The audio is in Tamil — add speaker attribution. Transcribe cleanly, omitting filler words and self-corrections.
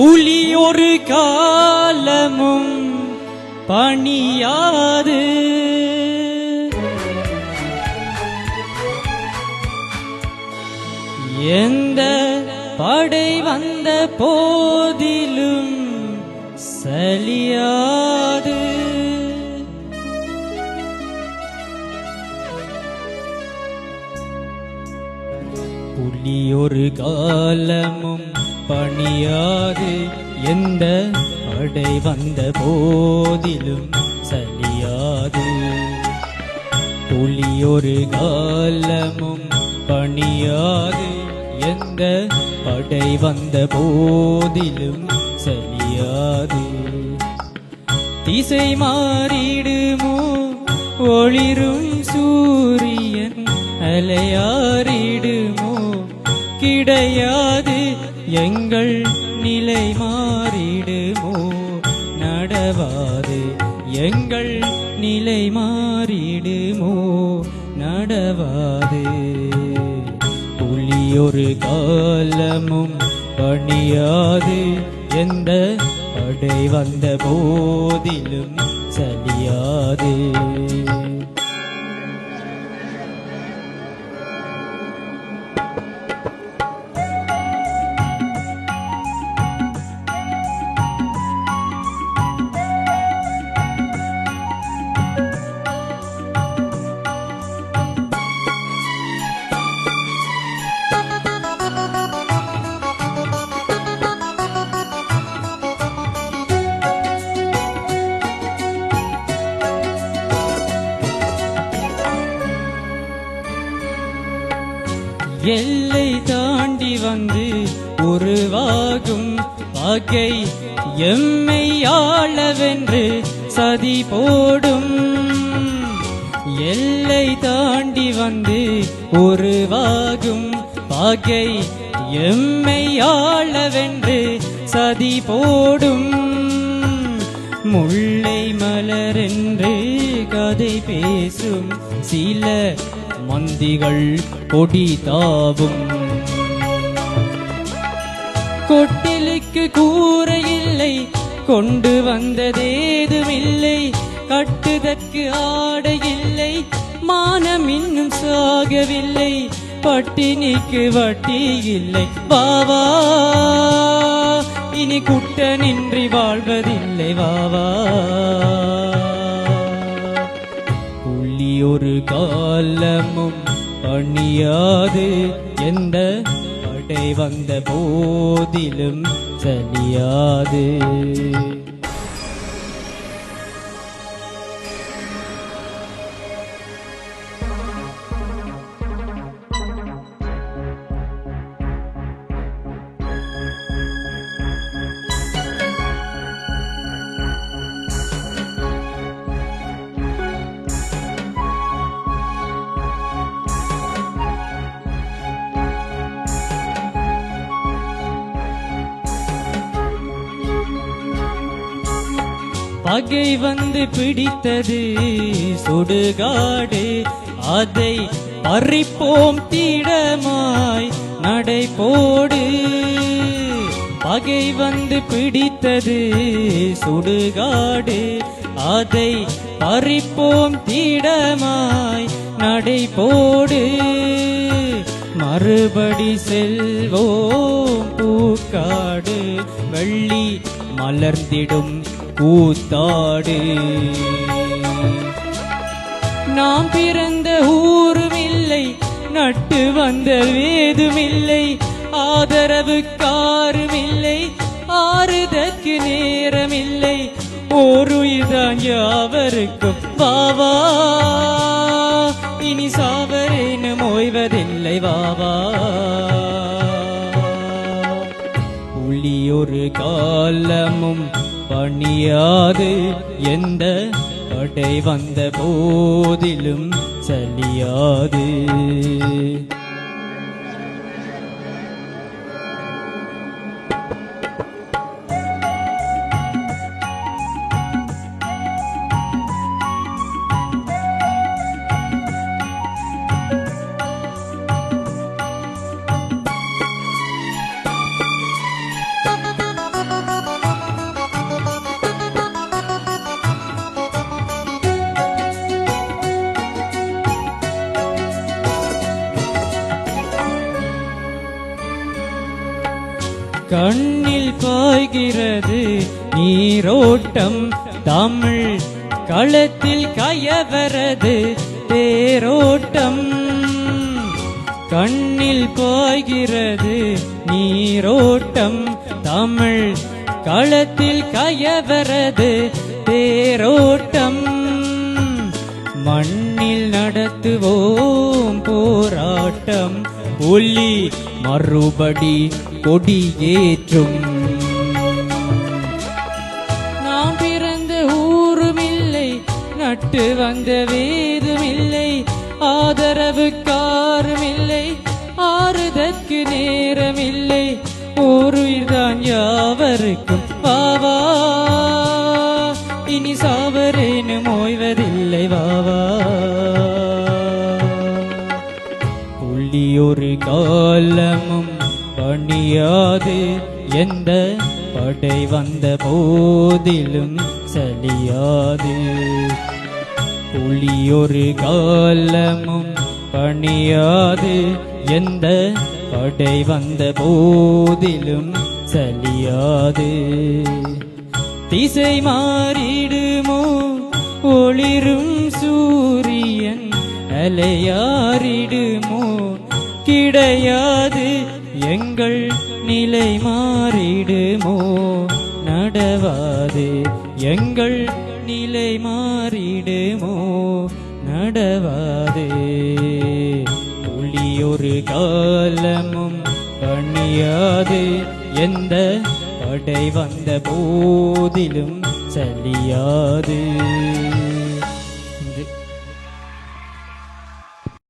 Speaker 1: புலி ஒரு காலமும் பணியாது, எந்த படை வந்த போதிலும் சலியாது. புலி ஒரு காலமும் பணியாது, எந்த படை வந்த போதிலும் சலியாது. புலி ஒரு காலமும் பணியாது, எந்த படை வந்த போதிலும் சலியாது. திசை மாறிடுமோ ஒளிரும் சூரியன், அலையாறிடுமோ கிடையாது, எங்கள் நிலை மாறிடுமோ நடவாது, எங்கள் நிலை மாறிடுமோ நடவாது. புலி ஒரு காலமும் பணியாது, எந்த படை வந்த போதிலும் சலியாது. எல்லை தாண்டி வந்து உருவாகும் பகை எம்மை ஆளவென்று சதி போடும். எல்லை தாண்டி வந்து உருவாகும் பகை எம்மை ஆளவென்று சதி போடும். முல்லை மலரென்று கதை பேசும் சில மந்திகள் கொடி தாவும். கொட்டிலுக்கு கூரை இல்லை, கொண்டு வந்ததேதுமில்லை, கட்டுதற்கு ஆடை இல்லை, மானம் இன்னும் சாகவில்லை, பட்டினிக்கு வட்டி இல்லை. வாவா இனி குட்டனின்றி வாழ்வதில்லை, வாவா. புலி ஒரு காலமும் பணியாது, எந்த படை வந்த போதிலும் சலியாது. பகை வந்து பிடித்தது சுடுகாடு, அதை பறிப்போம் தீடமாய் நடை போடு. பகை வந்து பிடித்தது சுடுகாடு, அதை பறிப்போம் தீடமாய் நடை போடு. மறுபடி செல்வோம் பூக்காடு, வெள்ளி மலர்ந்திடும் கூத்தாடு. நாம் பிறந்த ஊருமில்லை, நட்டு வந்த வேதுமில்லை, ஆதரவுக்காருமில்லை, ஆறுதற்கு நேரமில்லை, ஓருயிர்தான் யாவருக்கும். வாவா இனி சாவரேனும் ஓய்வதில்லை, வாவா. புலி ஒரு காலமும் பணியாது, எந்த படை வந்த போதிலும் சலியாது. கண்ணில் பாய்கிறது நீரோட்டம் தமிழ் களத்தில் கயவரது தேரோட்டம் கண்ணில் பாய்கிறது நீரோட்டம் தமிழ் களத்தில் கயவரது தேரோட்டம் மண்ணில் நடத்துவோம் போராட்டம் புலி மறுபடி கொடியேற்றும் நாம் பிறந்த ஊருமில்லை நட்டு வந்த வேதுமில்லை ஆதரவுக்காருமில்லை ஆறுதற்கு நேரமில்லை ஓருயிர்தான் யாவருக்கும் வாவா இனி சாவரேனும் ஓய்வதில்லை வாவா புலி ஒரு காலமும் பணியாது எந்த படை வந்த போதிலும் சலியாது புலி ஒரு காலமும் பணியாது எந்த படை வந்த போதிலும் சலியாது திசை மாறிடுமோ ஒளிரும் சூரியன் அலையாரிடுமோ கிடையாது எங்கள் நிலை மாறிடுமோ நடவாது எங்கள் நிலை மாறிடுமோ நடவாது புலி ஒரு காலமும் பணியாது எந்த படை வந்த போதிலும் சலியாது